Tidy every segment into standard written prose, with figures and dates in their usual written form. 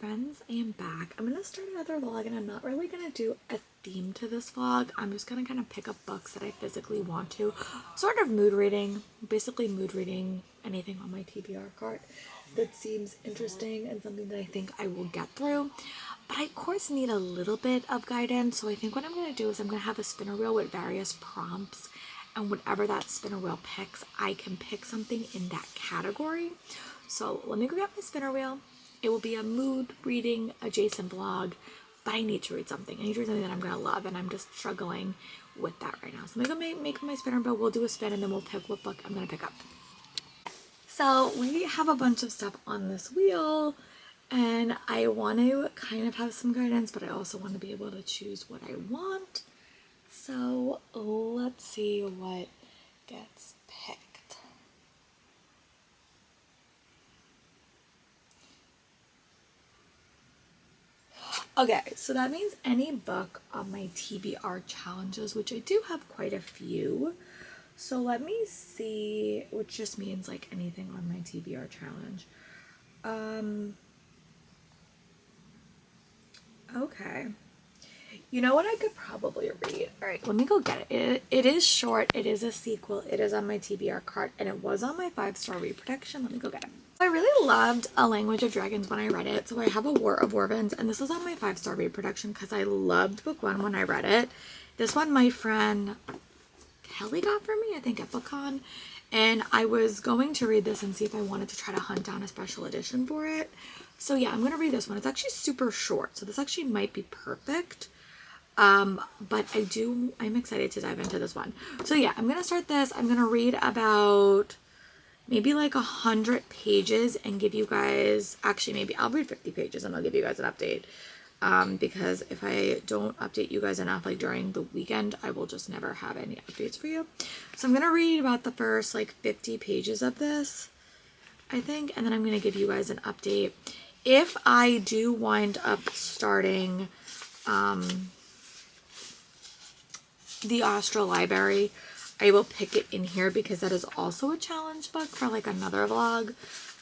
friends, I am back. I'm gonna start another vlog and I'm not really gonna do a theme to this vlog. I'm just gonna kind of pick up books that I physically want to. Sort of mood reading, basically mood reading anything on my TBR cart that seems interesting and something that I think I will get through. But I of course need a little bit of guidance, so I think what I'm gonna do is I'm gonna have a spinner wheel with various prompts, and whatever that spinner wheel picks, I can pick something in that category. So let me go get my spinner wheel. It will be a mood reading adjacent vlog, but I need to read something. I need to read something that I'm gonna love, and I'm just struggling with that right now. So I'm gonna make my spinner wheel. We'll do a spin and then we'll pick what book I'm gonna pick up. So we have a bunch of stuff on this wheel, and I want to kind of have some guidance, but I also want to be able to choose what I want. So let's see what gets picked. Okay, so that means any book on my TBR challenges, which I do have quite a few. So let me see, which just means like anything on my TBR challenge. Okay. You know what I could probably read? All right, let me go get it. It is short. It is a sequel. It is on my TBR cart, and it was on my 5-star read protection. Let me go get it. I really loved A Language of Dragons when I read it. So I have A War of Warvins, and this was on my 5-star read protection because I loved book 1 when I read it. This one my friend Kelly got for me, I think at BookCon, and I was going to read this and see if I wanted to try to hunt down a special edition for it. So yeah, I'm gonna read this one. It's actually super short, so this actually might be perfect. But I'm excited to dive into this one. So yeah, I'm gonna start this. I'm gonna read about maybe like 100 pages and give you guys, actually maybe I'll read 50 pages and I'll give you guys an update. Because if I don't update you guys enough, like during the weekend, I will just never have any updates for you. So I'm gonna read about the first like 50 pages of this, I think, and then I'm gonna give you guys an update. If I do wind up starting the Astral Library, I will pick it in here because that is also a challenge book for like another vlog,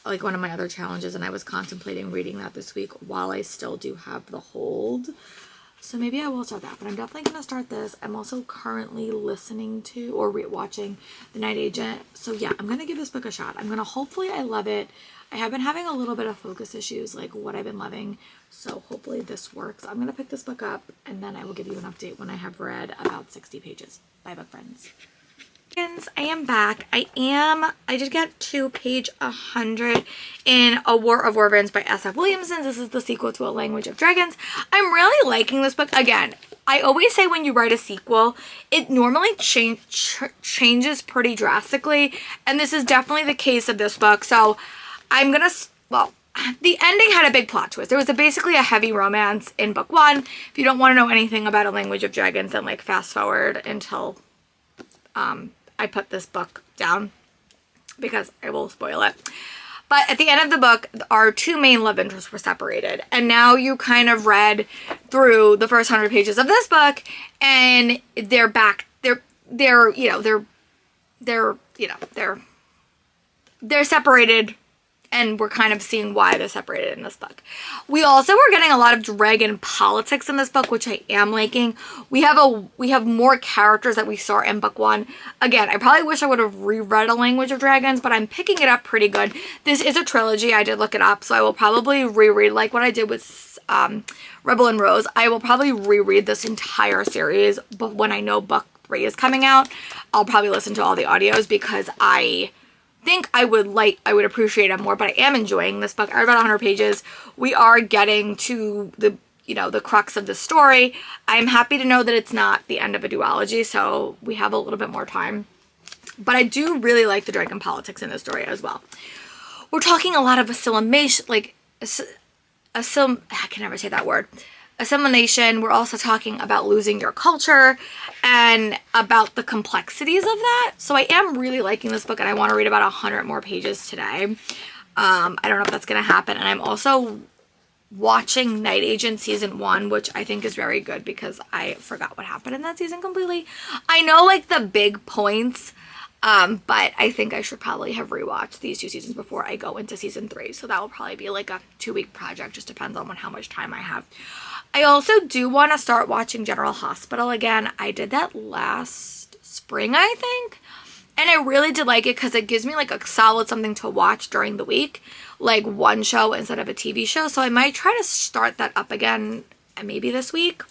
like one of my other challenges, and I was contemplating reading that this week while I still do have the hold. So maybe I will start that, but I'm definitely going to start this. I'm also currently listening to or watching The Night Agent. So yeah, I'm going to give this book a shot. I'm going to, hopefully I love it. I have been having a little bit of focus issues, like what I've been loving. So hopefully this works. I'm going to pick this book up and then I will give you an update when I have read about 60 pages. Bye, book friends. I am back. I did get to page 100 in A War of Warvins by S.F. Williamson. This is the sequel to A Language of Dragons. I'm really liking this book. Again, I always say when you write a sequel, it normally changes pretty drastically, and this is definitely the case of this book. So I'm gonna, well, the ending had a big plot twist. There was basically a heavy romance in book 1. If you don't want to know anything about A Language of Dragons, then like fast forward until I put this book down because I will spoil it. But at the end of the book, our two main love interests were separated. And now you kind of read through the first 100 pages of this book and they're back. They're separated, and we're kind of seeing why they're separated in this book. We also were getting a lot of dragon politics in this book, which I am liking. We have more characters that we saw in book 1. Again, I probably wish I would have reread A Language of Dragons, but I'm picking it up pretty good. This is a trilogy. I did look it up, so I will probably reread, like what I did with Rebel and Rose. I will probably reread this entire series, but when I know book 3 is coming out, I'll probably listen to all the audios because I think I would appreciate it more, but I am enjoying this book. I read about 100 pages. We are getting to the crux of the story. I'm happy to know that it's not the end of a duology, so we have a little bit more time. But I do really like the dragon politics in this story as well. We're talking a lot of assimilation, I can never say that word. Assimilation. We're also talking about losing your culture and about the complexities of that. So I am really liking this book, and I want to read about 100 more pages today. I don't know if that's going to happen. And I'm also watching Night Agent season 1, which I think is very good because I forgot what happened in that season completely. I know like the big points But I think I should probably have rewatched these 2 seasons before I go into season 3. So that will probably be like a 2-week project. Just depends on how much time I have. I also do want to start watching General Hospital again. I did that last spring, I think. And I really did like it because it gives me like a solid something to watch during the week. Like one show instead of a TV show. So I might try to start that up again maybe this week.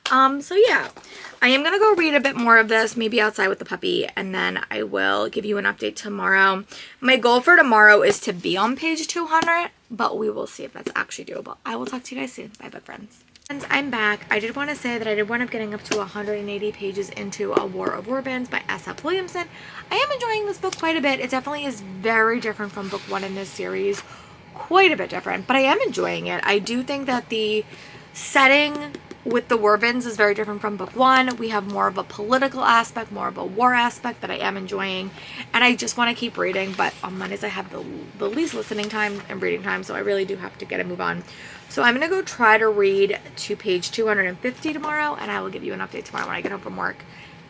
So yeah, I am going to go read a bit more of this, maybe outside with the puppy, and then I will give you an update tomorrow. My goal for tomorrow is to be on page 200, but we will see if that's actually doable. I will talk to you guys soon. Bye, book friends. Friends, I'm back. I did want to say that I did wind up getting up to 180 pages into A War of Worbands by S.F. Williamson. I am enjoying this book quite a bit. It definitely is very different from book 1 in this series. Quite a bit different, but I am enjoying it. I do think that the setting with the Worbands is very different from book 1. We have more of a political aspect, more of a war aspect that I am enjoying, and I just want to keep reading, but on Mondays I have the least listening time and reading time, so I really do have to get a move on. So I'm going to go try to read to page 250 tomorrow, and I will give you an update tomorrow when I get home from work,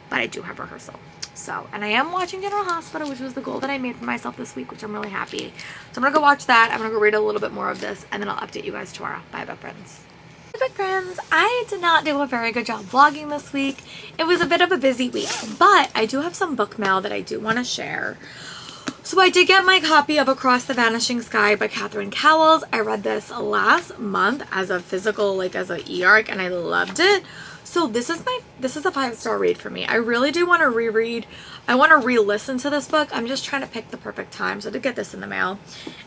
but I do have rehearsal. So, and I am watching General Hospital, which was the goal that I made for myself this week, which I'm really happy. So I'm going to go watch that. I'm going to go read a little bit more of this, and then I'll update you guys tomorrow. Bye, bye, friends. Bye, friends. I did not do a very good job vlogging this week. It was a bit of a busy week, but I do have some book mail that I do want to share. So I did get my copy of Across the Vanishing Sky by Catherine Cowles. I read this last month as a physical, like as an e-arc, and I loved it. So this is a 5-star read for me. I really do want to reread. I want to re-listen to this book. I'm just trying to pick the perfect time. So I did get this in the mail.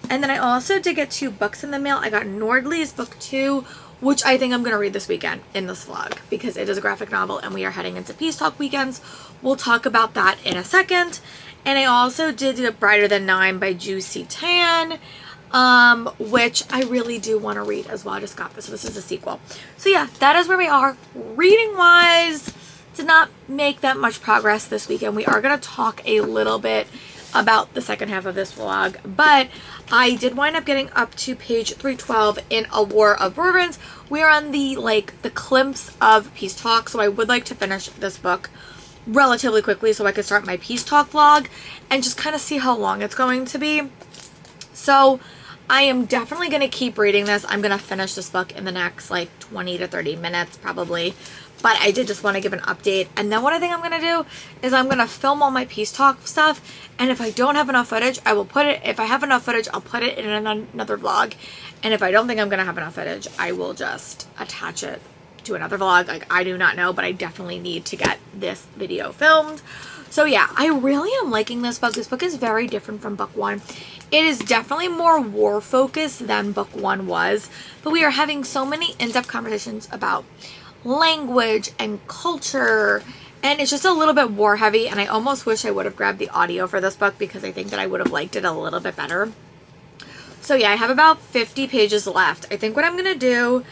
And then I also did get 2 books in the mail. I got Nordley's book 2, which I think I'm going to read this weekend in this vlog because it is a graphic novel and we are heading into Peace Talk weekends. We'll talk about that in a second. And I also did Brighter Than 9 by Juicy Tan, which I really do want to read as well. I just got this, so this is a sequel. So yeah, that is where we are. Reading wise, did not make that much progress this weekend. We are going to talk a little bit about the second half of this vlog, but I did wind up getting up to page 312 in A War of Worbands. We are on the climax of Peace Talk, so I would like to finish this book relatively quickly so I could start my Peace Talk vlog and just kind of see how long it's going to be. So I am definitely going to keep reading this. I'm going to finish this book in the next 20 to 30 minutes probably. But I did just want to give an update. And then what I think I'm going to do is I'm going to film all my Peace Talk stuff. And if I don't have enough footage, I will put it. If I have enough footage, I'll put it in another vlog. And if I don't think I'm going to have enough footage, I will just attach it to another vlog. I do not know, but I definitely need to get this video filmed. So yeah, I really am liking this book. This book is very different from book 1. It is definitely more war focused than book 1 was, but we are having so many in-depth conversations about language and culture, and it's just a little bit war heavy, and I almost wish I would have grabbed the audio for this book because I think that I would have liked it a little bit better. So yeah, I have about 50 pages left. I think what I'm going to do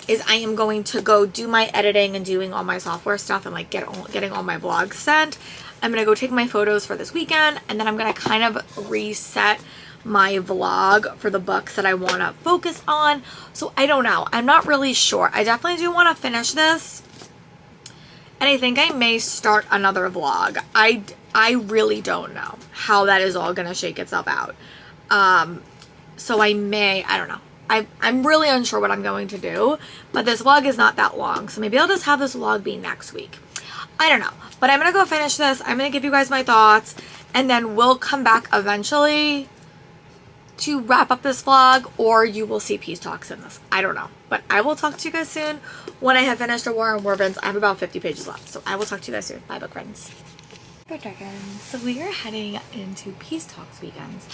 is I am going to go do my editing and doing all my software stuff and getting all my vlogs sent. I'm going to go take my photos for this weekend, and then I'm going to kind of reset my vlog for the books that I want to focus on. So I don't know. I'm not really sure. I definitely do want to finish this, and I think I may start another vlog. I really don't know how that is all going to shake itself out. So I don't know. I'm really unsure what I'm going to do, but this vlog is not that long, so maybe I'll just have this vlog be next week. I don't know, but I'm going to go finish this. I'm going to give you guys my thoughts, and then we'll come back eventually to wrap up this vlog, or you will see Peace Talks in this. I don't know, but I will talk to you guys soon when I have finished A War of Worbands. I have about 50 pages left, so I will talk to you guys soon. Bye, book friends. So we are heading into Peace Talks weekends.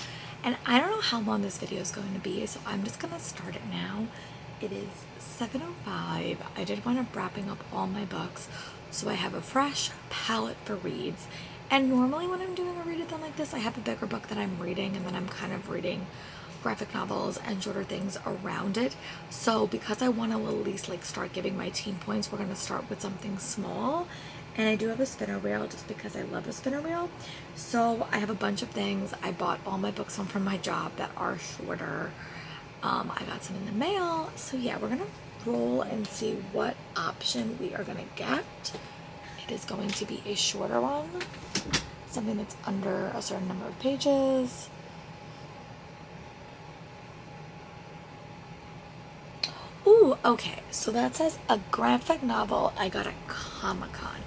And I don't know how long this video is going to be, so I'm just going to start it now. It is 7:05. I did wind up wrapping up all my books, so I have a fresh palette for reads. And normally when I'm doing a readathon like this, I have a bigger book that I'm reading, and then I'm kind of reading graphic novels and shorter things around it. So because I want to at least start giving my teen points, we're going to start with something small. And I do have a spinner wheel just because I love a spinner wheel. So I have a bunch of things. I bought all my books home from my job that are shorter. I got some in the mail. So yeah, we're going to roll and see what option we are going to get. It is going to be a shorter one. something that's under a certain number of pages. Ooh, okay, so that says a graphic novel I got at Comic-Con.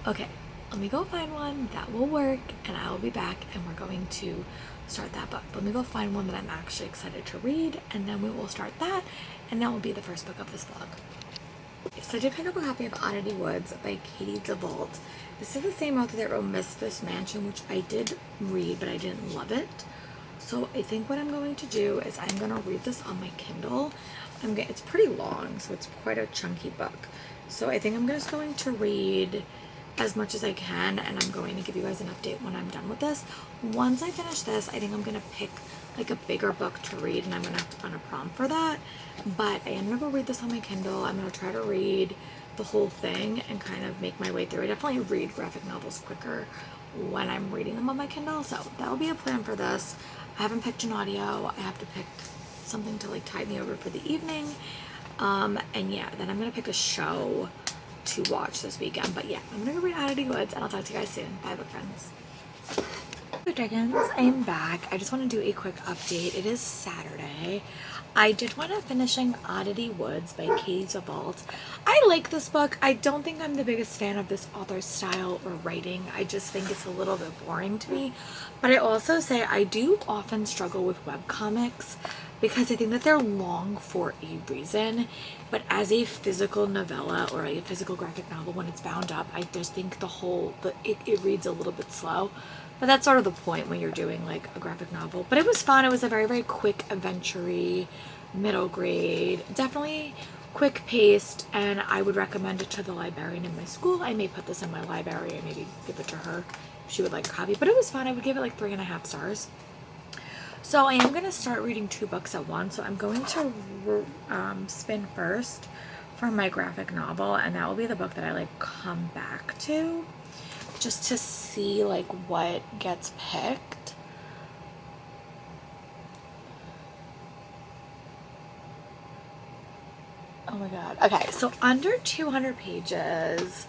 Okay, let me go find one that will work, and I will be back, and we're going to start that book. Let me go find one that I'm actually excited to read, and then we will start that, and that will be the first book of this vlog. So I did pick up a copy of Oddity Woods by Katie DeVault. This is the same author that wrote Misfits Mansion, which I did read, but I didn't love it. So I think what I'm going to do is I'm going to read this on my Kindle. It's pretty long, so it's quite a chunky book. So I think I'm just going to read as much as I can, and I'm going to give you guys an update when I'm done with this. Once I finish this, I think I'm going to pick like a bigger book to read, and I'm going to have to find a prompt for that. But I am going to go read this on my Kindle. I'm going to try to read the whole thing and kind of make my way through. I definitely read graphic novels quicker when I'm reading them on my Kindle, so that will be a plan for this. I haven't picked an audio. I have to pick something to like tide me over for the evening. And yeah, then I'm going to pick a show to watch this weekend. But yeah, I'm going to go read Oddity Woods, and I'll talk to you guys soon. Bye, book friends. Hey dragons, I am back. I just want to do a quick update. It is Saturday. I did wind up finishing Oddity Woods by Katie DeVault. I like this book. I don't think I'm the biggest fan of this author's style or writing. I just think it's a little bit boring to me. But I also say I do often struggle with webcomics because I think that they're long for a reason. But as a physical novella or a physical graphic novel, when it's bound up, I just think it reads a little bit slow. But that's sort of the point when you're doing like a graphic novel. But it was fun. It was a very, very quick adventure-y, middle grade, definitely quick paced, and I would recommend it to the librarian in my school. I may put this in my library and maybe give it to her if she would like a copy. But it was fun. I would give it like 3.5 stars. So I am going to start reading 2 books at once. So I'm going to spin first for my graphic novel, and that will be the book that I like come back to, just to see like what gets picked. Oh my god. Okay, so under 200 pages,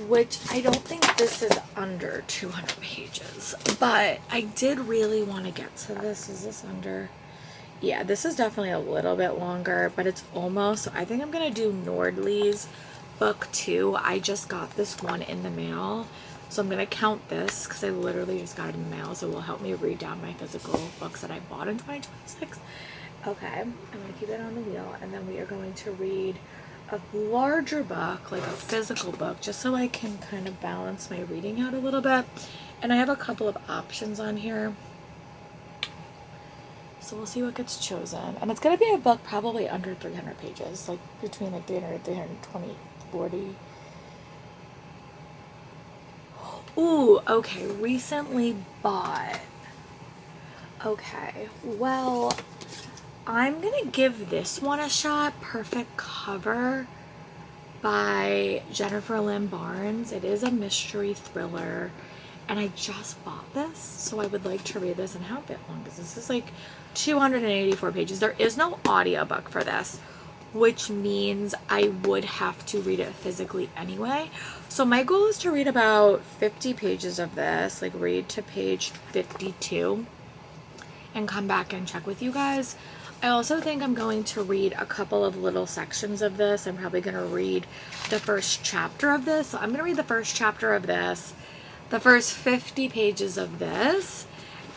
which I don't think this is under 200 pages, but I did really want to get to this. Is this under? Yeah, this is definitely a little bit longer, but it's almost. So I think I'm going to do Nordley's book 2. I just got this one in the mail, so I'm going to count this because I literally just got it in the mail, so it will help me read down my physical books that I bought in 2026. Okay, I'm going to keep it on the wheel, and then we are going to read a larger book, like a physical book, just so I can kind of balance my reading out a little bit. And I have a couple of options on here, so we'll see what gets chosen. And it's going to be a book probably under 300 pages, like between like 300 and 320, 40. Ooh, okay, recently bought. Okay, well, I'm going to give this one a shot. Perfect Cover by Jennifer Lynn Barnes. It is a mystery thriller, and I just bought this, so I would like to read this. And how long is this? This is like 284 pages. There is no audiobook for this, which means I would have to read it physically anyway. So my goal is to read about 50 pages of this, like read to page 52, and come back and check with you guys. I also think I'm going to read a couple of little sections of this. I'm probably going to read the first chapter of this. So I'm going to read the first chapter of this, the first 50 pages of this,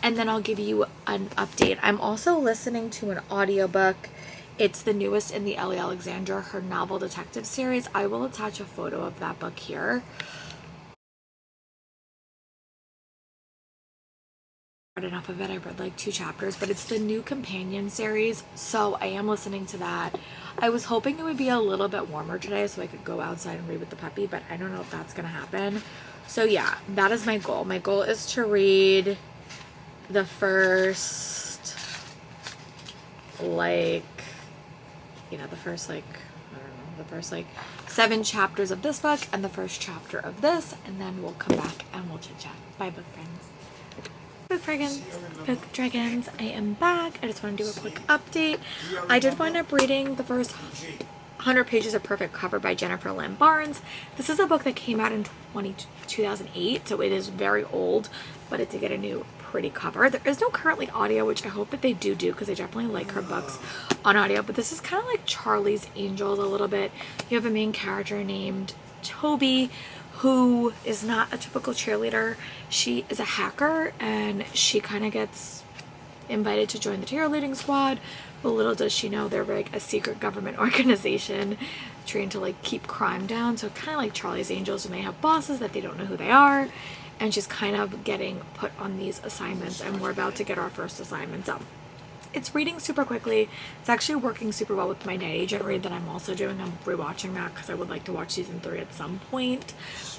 and then I'll give you an update. I'm also listening to an audiobook. It's the newest in the Ellie Alexandra, her novel detective series. I will attach a photo of that book here. Enough of it. I read like 2 chapters, but it's the new companion series, so I am listening to that. I was hoping it would be a little bit warmer today so I could go outside and read with the puppy, but I don't know if that's gonna happen. So yeah, that is my goal. My goal is to read the first like, you know, the first like, I don't know, the first like 7 chapters of this book and the first chapter of this, and then we'll come back and we'll chit chat. Bye, book friends. Book dragons, I am back. I just want to do a quick update. I did wind up reading the first 100 Pages of Perfect Cover by Jennifer Lynn Barnes. This is a book that came out in 2008, so it is very old, but it did get a new pretty cover. There is no currently audio, which I hope that they do because I definitely like her books on audio, but this is kind of like Charlie's Angels a little bit. You have a main character named Toby who is not a typical cheerleader. She is a hacker and she kind of gets invited to join the cheerleading squad, but little does she know they're like a secret government organization trying to like keep crime down. So kind of like Charlie's Angels, and they have bosses that they don't know who they are, and she's kind of getting put on these assignments, and we're about to get our first assignment. So it's reading super quickly. It's actually working super well with my Night Agent read that I'm also doing. I'm rewatching that because I would like to watch season 3 at some point.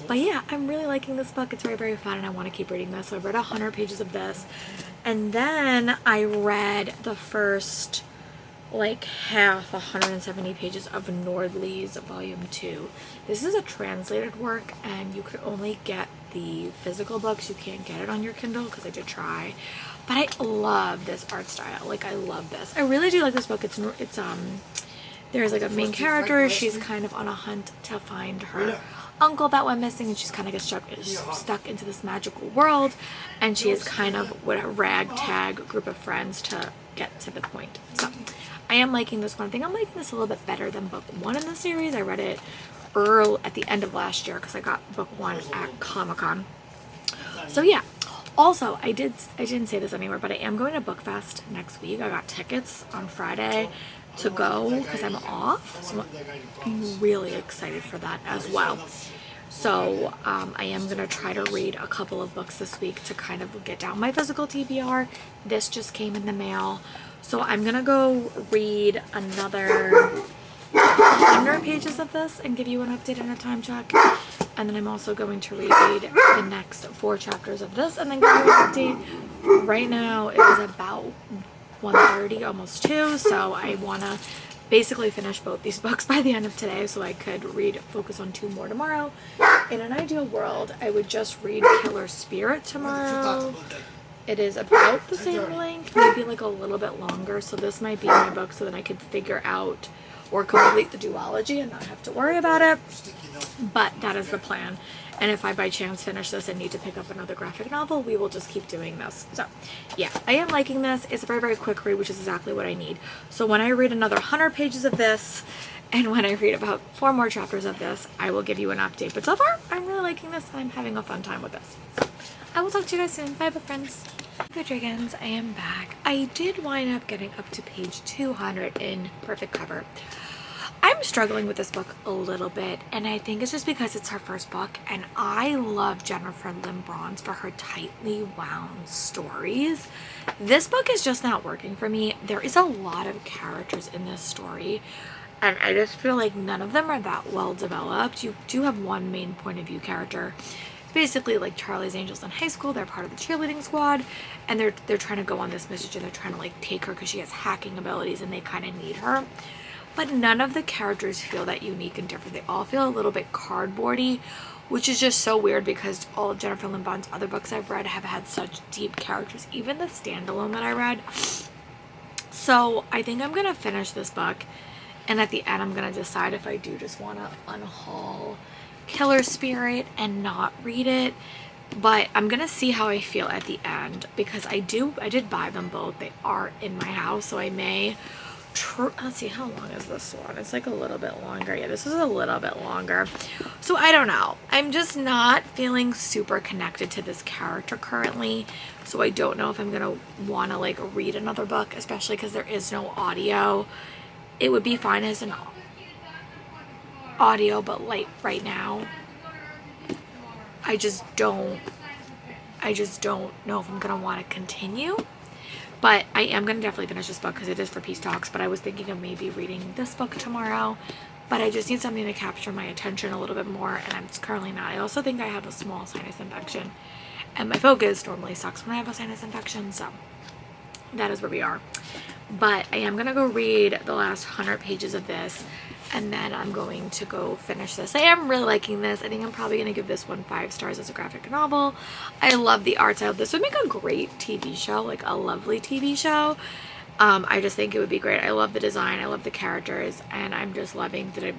But yeah, I'm really liking this book. It's very, very fun, and I want to keep reading this. So I've read 100 pages of this, and then I read the first like half 170 pages of Nordley's volume 2. This is a translated work, and you could only get the physical books. You can't get it on your Kindle because I did try, but I love this art style. Like, I love this. I really do like this book. It's there's like a main character. She's kind of on a hunt to find her uncle that went missing, and she's kind of gets stuck into this magical world, and she is kind of with a ragtag group of friends to get to the point. So I am liking this one. I think I'm liking this a little bit better than book 1 in the series. I read it at the end of last year because I got book 1 at Comic-Con. So yeah. Also, I didn't say this anywhere, but I am going to BookFest next week. I got tickets on Friday to go because I'm off. So I'm really excited for that as well. So I am going to try to read a couple of books this week to kind of get down my physical TBR. This just came in the mail. So I'm going to go read another 100 pages of this and give you an update and a time check. And then I'm also going to reread the next 4 chapters of this and then give you an update. Right now it is about 1:30, almost 2, so I want to basically finish both these books by the end of today so I could focus on 2 more tomorrow. In an ideal world, I would just read Killer Spirit tomorrow. It is about the same length, maybe like a little bit longer, so this might be my book so that I could figure out or complete the duology and not have to worry about it. But that is the plan. And if I by chance finish this and need to pick up another graphic novel, we will just keep doing this. So yeah, I am liking this. It's a very, very quick read, which is exactly what I need. So when I read another 100 pages of this, and when I read about 4 more chapters of this, I will give you an update. But so far, I'm really liking this, and I'm having a fun time with this. So I will talk to you guys soon. Bye, book friends. Good dragons, I am back. I did wind up getting up to page 200 in Perfect Cover. I'm struggling with this book a little bit, and I think it's just because it's her first book, and I love Jennifer Lynn Barnes for her tightly wound stories. This book is just not working for me. There is a lot of characters in this story, and I just feel like none of them are that well developed. You do have one main point of view character. It's basically like Charlie's Angels in high school. They're part of the cheerleading squad, and they're trying to go on this mission, and they're trying to like take her because she has hacking abilities, and they kind of need her. But none of the characters feel that unique and different. They all feel a little bit cardboardy, which is just so weird because all of Jennifer Lynn Barnes' other books I've read have had such deep characters, even the standalone that I read. So I think I'm going to finish this book, and at the end I'm going to decide if I do just want to unhaul Killer Spirit and not read it. But I'm going to see how I feel at the end because I did buy them both. They are in my house, so I may... Let's see, how long is this one? It's like a little bit longer. Yeah, this is a little bit longer. So I don't know. I'm just not feeling super connected to this character currently. So I don't know if I'm going to want to like read another book, especially because there is no audio. It would be fine as an audio, but like right now, I just don't know if I'm going to want to continue. But I am going to definitely finish this book because it is for Peace Talks. But I was thinking of maybe reading this book tomorrow. But I just need something to capture my attention a little bit more. And I'm currently not. I also think I have a small sinus infection. And my focus normally sucks when I have a sinus infection. So that is where we are. But I am going to go read the last 100 pages of this. And then I'm going to go finish this. I am really liking this. I think I'm probably going to give this one 5 stars as a graphic novel. I love the art style. This would make a great TV show, like a lovely TV show. I just think it would be great. I love the design, I love the characters, and I'm just loving the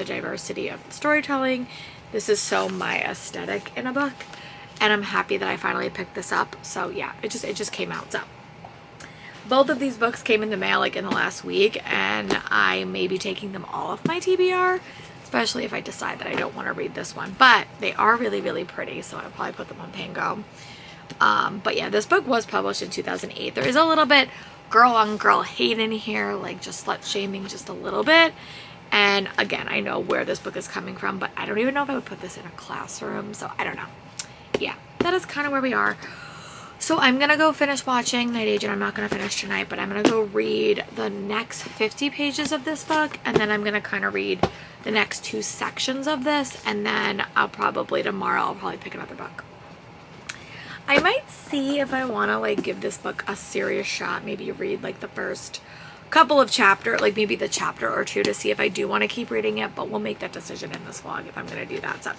diversity of the storytelling. This is so my aesthetic in a book, and I'm happy that I finally picked this up. So yeah, it just came out. So both of these books came in the mail like in the last week, and I may be taking them all off my TBR, especially if I decide that I don't want to read this one. But they are really, really pretty, so I'll probably put them on Pango. But yeah, this book was published in 2008. There is a little bit girl on girl hate in here, like just slut shaming just a little bit. And again, I know where this book is coming from, but I don't even know if I would put this in a classroom, so I don't know. Yeah, that is kind of where we are. So I'm gonna go finish watching Night Agent. I'm not gonna finish tonight, but I'm gonna go read the next 50 pages of this book, and then I'm gonna kind of read the next 2 sections of this, and then I'll probably pick another book. I might see if I want to like give this book a serious shot, maybe read like the first couple of chapters, like maybe the chapter or 2, to see if I do want to keep reading it, but we'll make that decision in this vlog if I'm going to do that. So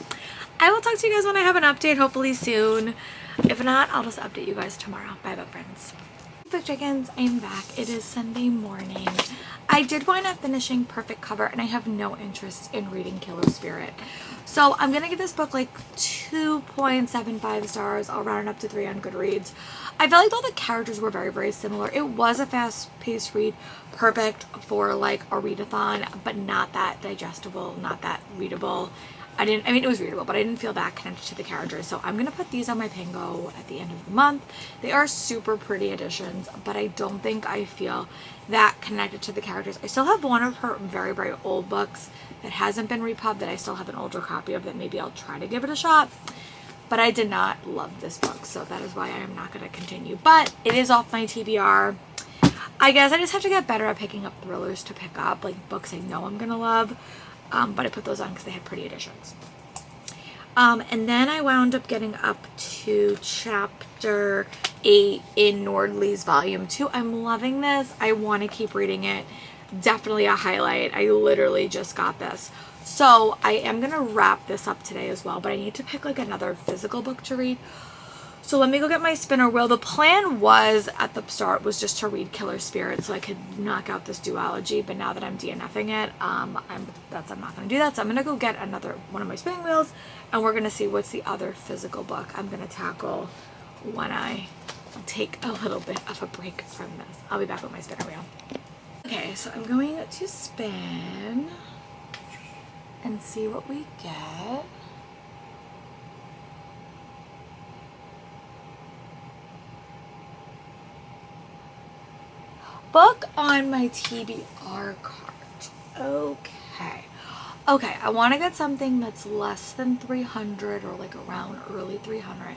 I will talk to you guys when I have an update, hopefully soon. If not, I'll just update you guys tomorrow. Bye bye, friends. The chickens, I'm back. It is Sunday morning. I did wind up finishing Perfect Cover, and I have no interest in reading Killer Spirit. So I'm going to give this book like 2.75 stars. I'll round it up to 3 on Goodreads. I felt like all the characters were very, very similar. It was a fast-paced read, perfect for like a readathon, but not that digestible, not that readable. I mean, it was readable, but I didn't feel that connected to the characters. So I'm going to put these on my Pango at the end of the month. They are super pretty editions, but I don't think I feel that connected to the characters. I still have one of her very, very old books that hasn't been repubbed that I still have an older copy of that maybe I'll try to give it a shot. But I did not love this book, so that is why I am not going to continue. But it is off my TBR. I guess I just have to get better at picking up thrillers to pick up, like books I know I'm going to love. But I put those on because they had pretty editions. And then I wound up getting up to chapter 8 in Nordley's volume 2. I'm loving this. I want to keep reading it. Definitely a highlight. I literally just got this. So I am going to wrap this up today as well, but I need to pick like another physical book to read. So let me go get my spinner wheel. The plan was at the start was just to read Killer Spirit so I could knock out this duology, but now that I'm DNFing it, I'm not going to do that. So I'm going to go get another one of my spinning wheels, and we're going to see what's the other physical book I'm going to tackle when I take a little bit of a break from this. I'll be back with my spinner wheel. Okay, so I'm going to spin and see what we get. Book on my TBR cart. Okay. Okay, I want to get something that's less than 300 or like around early 300.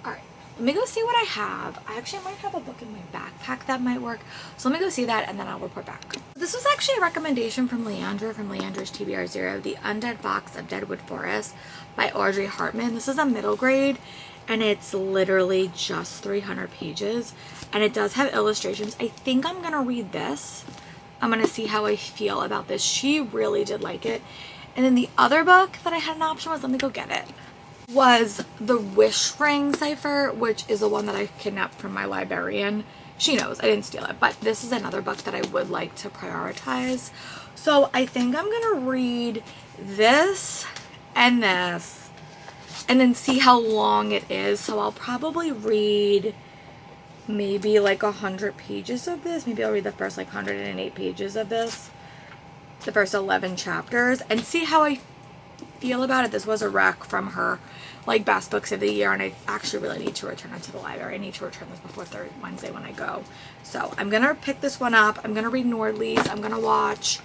Alright, let me go see what I have. I actually might have a book in my backpack that might work. So let me go see that and then I'll report back. This was actually a recommendation from Leandra, from Leandra's TBR 0, The Undead Fox of Deadwood Forest by Audrey Hartman. This is a middle grade, and it's literally just 300 pages, and it does have illustrations. I think I'm gonna read this. I'm gonna see how I feel about this. She really did like it. And then the other book that I had an option was, let me go get it, was the Wish Ring Cipher, which is the one that I kidnapped from my librarian. She knows I didn't steal it, but this is another book that I would like to prioritize. So I think I'm gonna read this and this, and then see how long it is. So I'll probably read maybe like 100 pages of this. Maybe I'll read the first like 108 pages of this, the first 11 chapters, and see how I feel about it. This was a rec from her like best books of the year, and I actually really need to return it to the library. I need to return this before Wednesday when I go. So I'm gonna pick this one up. I'm gonna read Nordley's. I'm gonna watch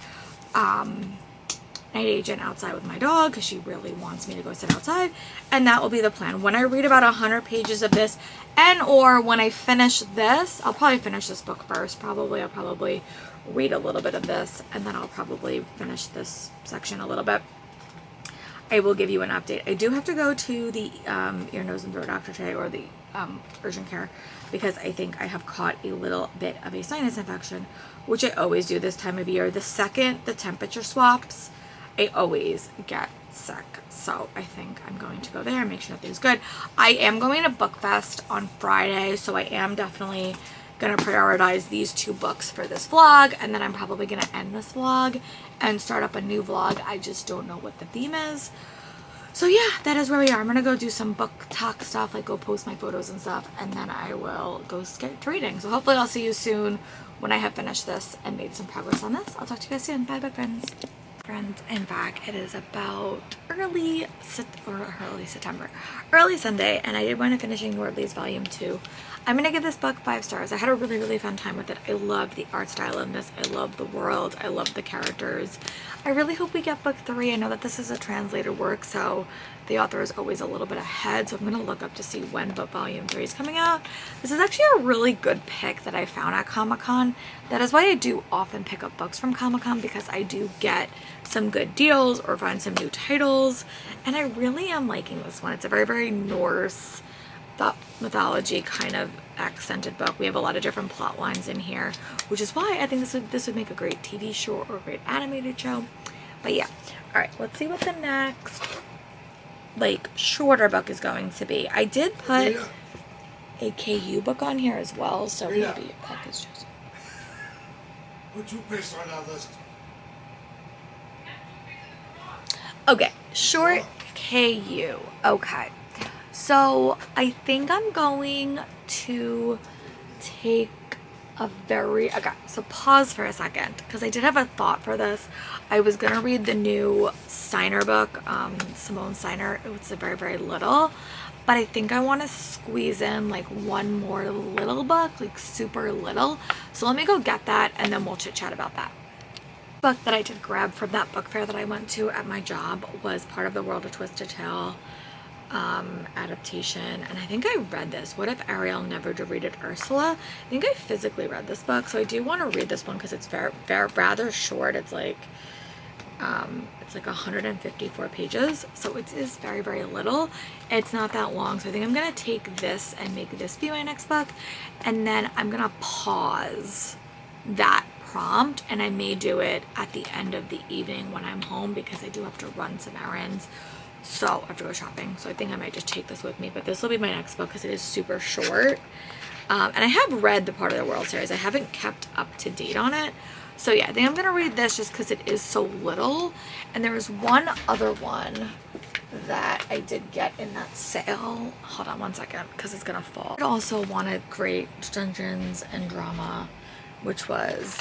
Night Agent outside with my dog because she really wants me to go sit outside, and that will be the plan. When I read about 100 pages of this, and or when I finish this, I'll probably finish this book first. I'll probably read a little bit of this, and then I'll probably finish this section a little bit. I will give you an update. I do have to go to the ear, nose, and throat doctor today, or the urgent care, because I think I have caught a little bit of a sinus infection, which I always do this time of year. The second the temperature swaps, I always get sick. So I think I'm going to go there and make sure that things good. I am going to Book Fest on Friday, so I am definitely gonna prioritize these 2 books for this vlog, and then I'm probably gonna end this vlog and start up a new vlog. I just don't know what the theme is. So yeah, that is where we are. I'm gonna go do some book talk stuff, like go post my photos and stuff, and then I will go get to reading. So hopefully I'll see you soon when I have finished this and made some progress on this. I'll talk to you guys soon. Bye, book friends. Friends, and back. It is about early Sunday, and I did wind up finishing Wordley's Volume 2. I'm gonna give this book 5 stars. I had a really fun time with it. I loved the art style in this. I love the world. I love the characters. I really hope we get book 3. I know that this is a translated work, so the author is always a little bit ahead, so I'm gonna look up to see when book Volume 3 is coming out. This is actually a really good pick that I found at Comic-Con. That is why I do often pick up books from Comic-Con, because I do get some good deals or find some new titles, and I really am liking this one. It's a very Norse mythology kind of accented book. We have a lot of different plot lines in here, which is why I think this would make a great TV show or a great animated show. But yeah, all right, let's see what the next like shorter book is going to be. I did put a KU book on here as well, so maybe that is just put toothpaste on that list. okay. Short KU. Okay. So I think I'm going to take a okay, so pause for a second, because I did have a thought for this. I was gonna read the new Steiner book, Simone Steiner. It's a very little, but I think I want to squeeze in like one more little book, like super little. So let me go get that, and then we'll chit chat about that. Book that I did grab from that book fair that I went to at my job was part of the World of Twisted Tale adaptation, and I think I read this. What if Ariel never defeated Ursula? I think I physically read this book, so I do want to read this one because it's very rather short. It's like 154 pages, so it is very little. It's not that long, so I think I'm gonna take this and make this be my next book, and then I'm gonna pause that prompt, and I may do it at the end of the evening when I'm home, because I do have to run some errands. So I have to go shopping, so I think I might just take this with me. But this will be my next book because it is super short, and I have read the Part of the World series. I haven't kept up to date on it, so yeah, I think I'm gonna read this just because it is so little. And there was one other one that I did get in that sale. Hold on one second, because it's gonna fall. I also wanted Great Dungeons and Drama, which was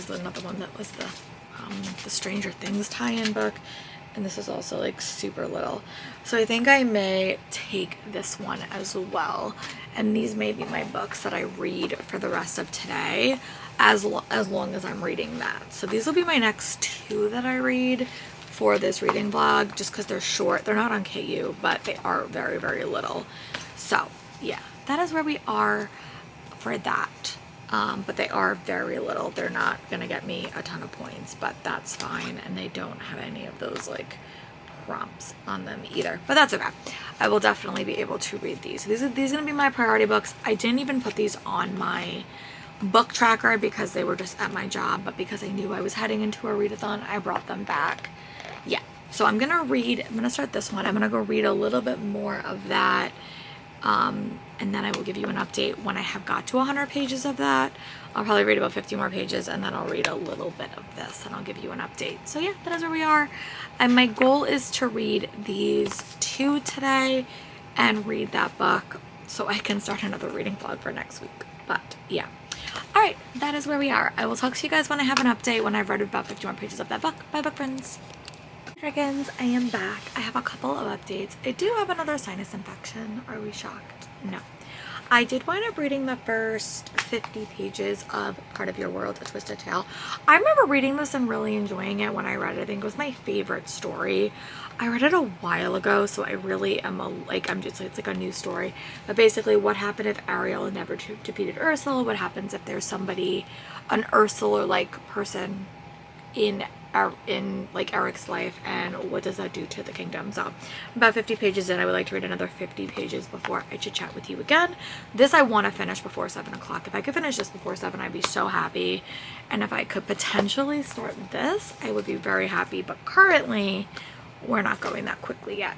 another one that was the Stranger Things tie-in book. And this is also like super little, so I think I may take this one as well. And these may be my books that I read for the rest of today, as long as I'm reading that. So these will be my next 2 that I read for this reading vlog, just because they're short. They're not on KU, but they are very little. So yeah, that is where we are for that. But they are very little. They're not gonna get me a ton of points, but that's fine. And they don't have any of those like prompts on them either, but that's okay. I will definitely be able to read these. So these are gonna be my priority books. I didn't even put these on my book tracker because they were just at my job, but because I knew I was heading into a readathon, I brought them back. Yeah, so I'm gonna start this one. I'm gonna go read a little bit more of that. And then I will give you an update when I have got to 100 pages of that. I'll probably read about 50 more pages, and then I'll read a little bit of this, and I'll give you an update. So yeah, that is where we are. And my goal is to read these 2 today and read that book so I can start another reading vlog for next week. But yeah. All right, that is where we are. I will talk to you guys when I have an update, when I've read about 50 more pages of that book. Bye, book friends. Dragons, I am back. I have a couple of updates. I do have another sinus infection. Are we shocked? No. I did wind up reading the first 50 pages of Part of Your World, A Twisted Tale. I remember reading this and really enjoying it when I read it. I think it was my favorite story. I read it a while ago, so I really am it's like a new story. But basically, what happened if Ariel never defeated Ursula? What happens if there's somebody, an Ursula-like person in like Eric's life, and what does that do to the kingdom? So about 50 pages in. I would like to read another 50 pages before I chit chat with you again. This I want to finish before 7 o'clock. If I could finish this before 7, I'd be so happy. And if I could potentially start this, I would be very happy. But currently, we're not going that quickly yet.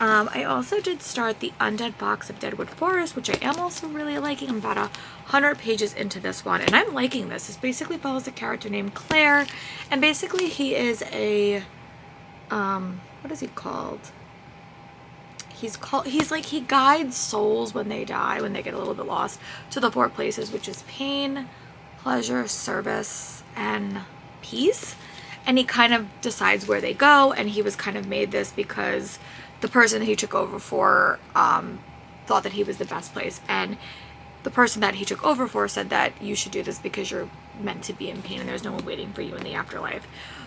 I also did start the Undead Box of Deadwood Forest, which I am also really liking. I'm about 100 pages into this one, and I'm liking this. This basically follows a character named Claire, and basically he is a, what is he called? He's like, he guides souls when they die, when they get a little bit lost, to the 4 places, which is pain, pleasure, service, and peace. And he kind of decides where they go, and he was kind of made this because the person that he took over for thought that he was the best place, and the person that he took over for said that you should do this because you're meant to be in pain and there's no one waiting for you in the afterlife.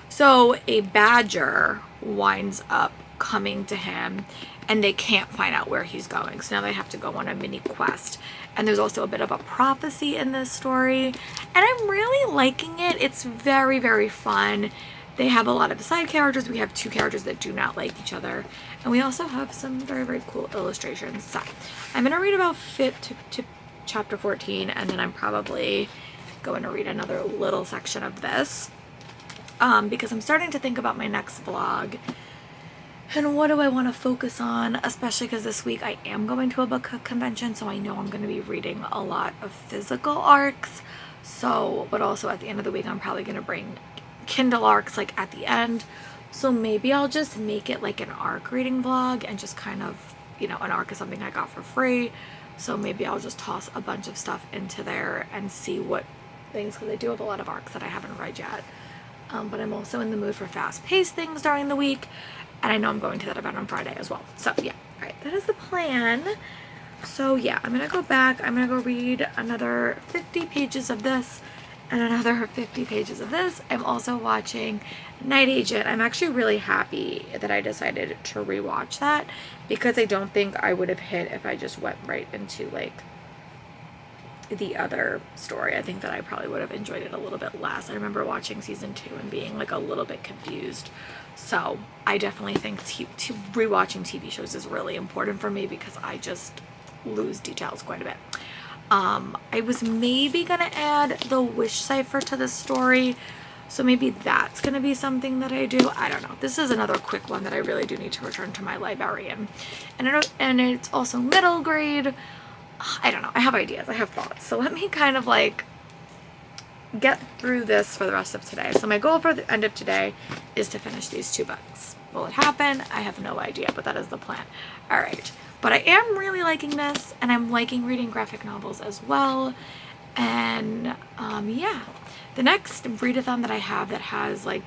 So a badger winds up coming to him, and they can't find out where he's going, so now they have to go on a mini quest. And there's also a bit of a prophecy in this story, and I'm really liking it. It's very, very fun. They have a lot of side characters. We have 2 characters that do not like each other, and we also have some very, very cool illustrations. So I'm gonna read about to chapter 14, and then I'm probably going to read another little section of this, because I'm starting to think about my next vlog and what do I want to focus on, especially because this week I am going to a book convention, so I know I'm going to be reading a lot of physical arcs. So, but also at the end of the week I'm probably going to bring Kindle arcs like at the end. So maybe I'll just make it like an arc reading vlog and just kind of, you know, an arc is something I got for free. So maybe I'll just toss a bunch of stuff into there and see what things, because I do have a lot of arcs that I haven't read yet. But I'm also in the mood for fast-paced things during the week. And I know I'm going to that event on Friday as well. So yeah, all right, that is the plan. So yeah, I'm gonna go back. I'm gonna go read another 50 pages of this and another 50 pages of this. I'm also watching Night Agent. I'm actually really happy that I decided to rewatch that, because I don't think I would have hit if I just went right into like the other story. I think that I probably would have enjoyed it a little bit less. I remember watching season 2 and being like a little bit confused. So I definitely think rewatching TV shows is really important for me, because I just lose details quite a bit. I was maybe gonna add the wish cipher to this story, so maybe that's gonna be something that I do. I don't know. This is another quick one that I really do need to return to my librarian, and it's also middle grade. I don't know. I have ideas. I have thoughts. So let me kind of like get through this for the rest of today. So my goal for the end of today is to finish these 2 books. Will it happen? I have no idea, but that is the plan. All right. But I am really liking this, and I'm liking reading graphic novels as well. And yeah, the next readathon that I have that has like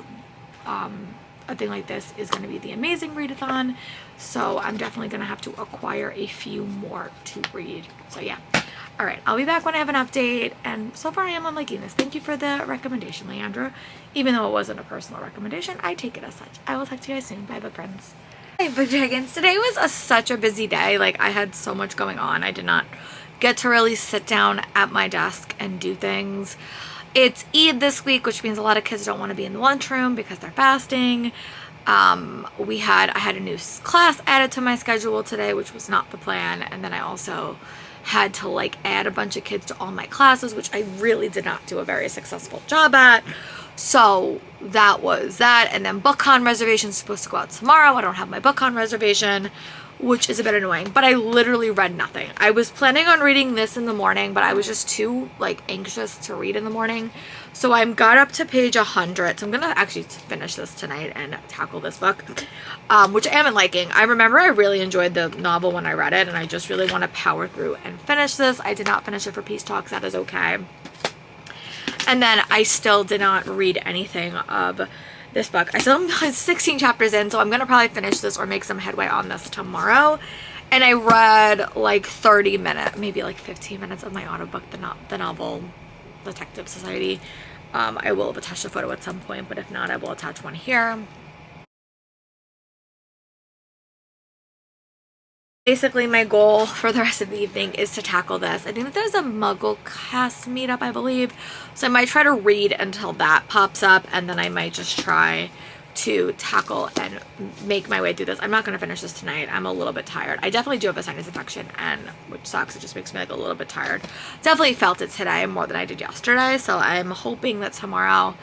a thing like this is going to be the Amazing Readathon. So I'm definitely going to have to acquire a few more to read. So yeah. All right, I'll be back when I have an update, and so far I am liking this. Thank you for the recommendation, Leandra. Even though it wasn't a personal recommendation, I take it as such. I will talk to you guys soon. Bye, book friends. Hey, Book Dragons. Today was such a busy day. Like, I had so much going on. I did not get to really sit down at my desk and do things. It's Eid this week, which means a lot of kids don't want to be in the lunchroom because they're fasting. I had a new class added to my schedule today, which was not the plan, and then I also had to like add a bunch of kids to all my classes, which I really did not do a very successful job at. So that was that. And then BookCon reservation is supposed to go out tomorrow. I don't have my BookCon reservation, which is a bit annoying, but I literally read nothing. I was planning on reading this in the morning, but I was just too like anxious to read in the morning. So I got up to page 100. So I'm gonna actually finish this tonight and tackle this book, which I am liking. I remember I really enjoyed the novel when I read it, and I just really want to power through and finish this. I did not finish it for Peace Talks. That is okay. And then I still did not read anything of this book. I still have 16 chapters in, so I'm gonna probably finish this or make some headway on this tomorrow. And I read like 30 minutes, maybe like 15 minutes of my audiobook, the novel Detective Society. I will attach a photo at some point, but if not, I will attach one here. Basically, my goal for the rest of the evening is to tackle this. I think that there's a MuggleCast meetup, I believe. So I might try to read until that pops up, and then I might just try to tackle and make my way through this. I'm not going to finish this tonight. I'm a little bit tired. I definitely do have a sinus infection, and which sucks. It just makes me like a little bit tired. Definitely felt it today more than I did yesterday. So I'm hoping that tomorrow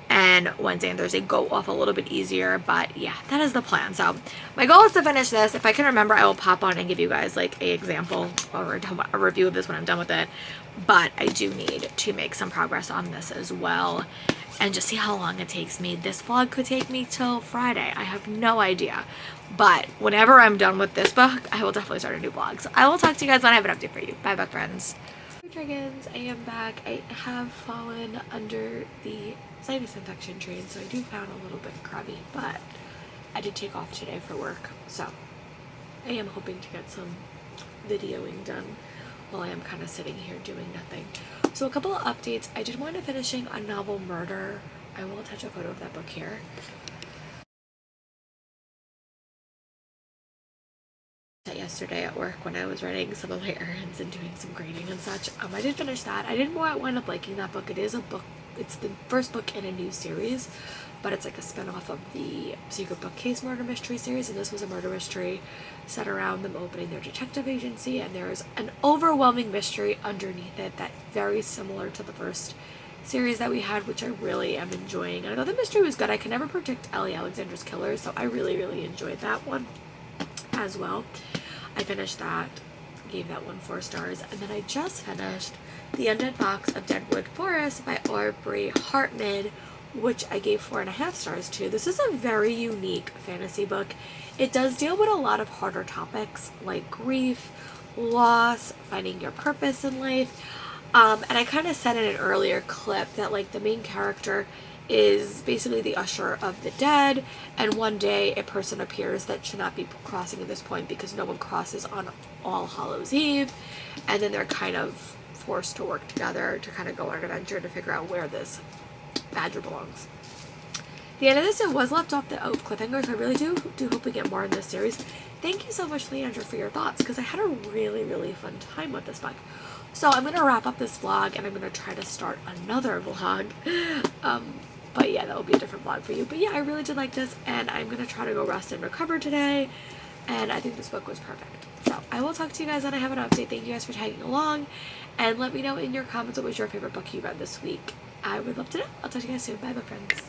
and Wednesday and Thursday go off a little bit easier. But yeah, that is the plan. So my goal is to finish this. If I can remember, I will pop on and give you guys like a example or a review of this when I'm done with it. But I do need to make some progress on this as well and just see how long it takes me. This vlog could take me till Friday. I have no idea. But whenever I'm done with this book, I will definitely start a new vlog. So I will talk to you guys when I have an update for you. Bye, book friends. Dragons, I am back. I have fallen under the sinus infection train, so I do sound a little bit crabby, but I did take off today for work, so I am hoping to get some videoing done while I am kind of sitting here doing nothing. So a couple of updates. I did wind up finishing a novel, Murder. I will attach a photo of that book here. Yesterday at work when I was running some of my errands and doing some grading and such. I did finish that. I didn't wind up liking that book. It is a book, it's the first book in a new series, but it's like a spin-off of the Secret Bookcase murder mystery series, and this was a murder mystery set around them opening their detective agency, and there is an overwhelming mystery underneath it that very similar to the first series that we had, which I really am enjoying. And I thought the mystery was good. I can never predict Ellie Alexander's killer, so I really enjoyed that one as well. I finished that, gave that one 4 stars, and then I just finished The Undead Box of Deadwood Forest by Aubrey Hartman, which I gave 4.5 stars to. This is a very unique fantasy book. It does deal with a lot of harder topics like grief, loss, finding your purpose in life, and I kind of said in an earlier clip that like the main character is basically the usher of the dead, and one day a person appears that should not be crossing at this point because no one crosses on All Hallows Eve, and then they're kind of forced to work together to kind of go on an adventure to figure out where this badger belongs. The end of this, it was left off the cliffhanger, so I really do hope we get more in this series. Thank you so much, Leandra, for your thoughts, because I had a really fun time with this book. So I'm going to wrap up this vlog, and I'm going to try to start another vlog. But yeah, that will be a different vlog for you. But yeah, I really did like this, and I'm going to try to go rest and recover today. And I think this book was perfect. So I will talk to you guys when I have an update. Thank you guys for tagging along. And let me know in your comments what was your favorite book you read this week. I would love to know. I'll talk to you guys soon. Bye, my friends.